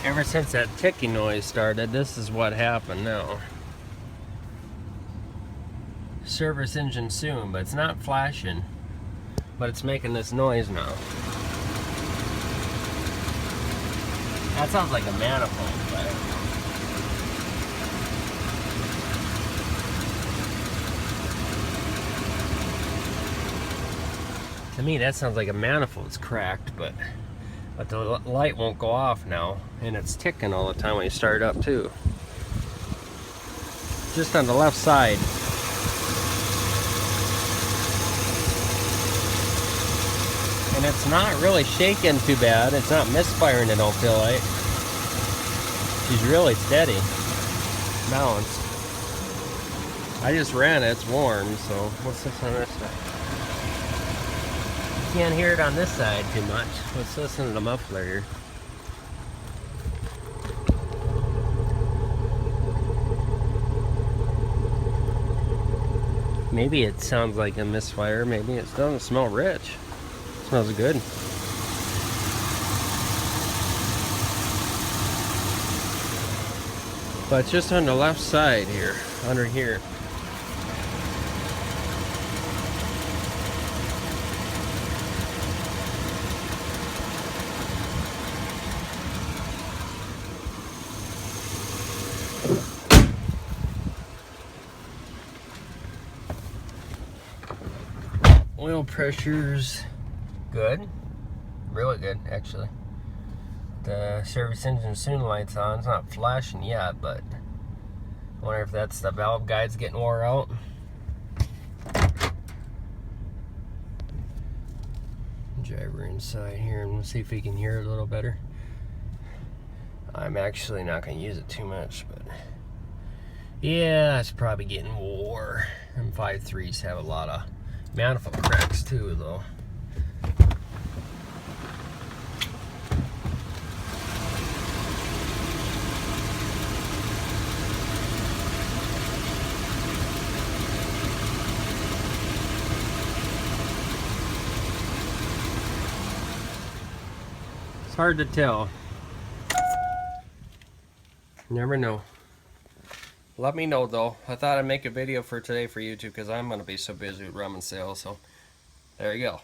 Ever since that ticking noise started, this is what happened now. Service engine soon, but it's not flashing. But it's making this noise now. That sounds like a manifold, but I don't know. To me, that sounds like a manifold's cracked, but the light won't go off now, and it's ticking all the time when you start it up too. Just on the left side. And it's not really shaking too bad. It's not misfiring, I don't feel like. She's really steady. Balanced. I just ran it, it's warm, so what's this on this side? Can't hear it on this side too much. Let's listen to the muffler here. Maybe it sounds like a misfire. Maybe it doesn't smell rich. It smells good. But just on the left side here, under here. Oil pressure's good, really good actually. The service engine soon light's on. It's not flashing yet, but I wonder if that's the valve guides getting wore out. Drive her inside here and we'll see if we can hear it a little better. I'm actually not going to use it too much, but yeah, it's probably getting wore. Them 5.3s have a lot of manifold cracks too, though. It's hard to tell. Never know. Let me know though. I thought I'd make a video for today for YouTube because I'm going to be so busy with ramen sales. So there you go.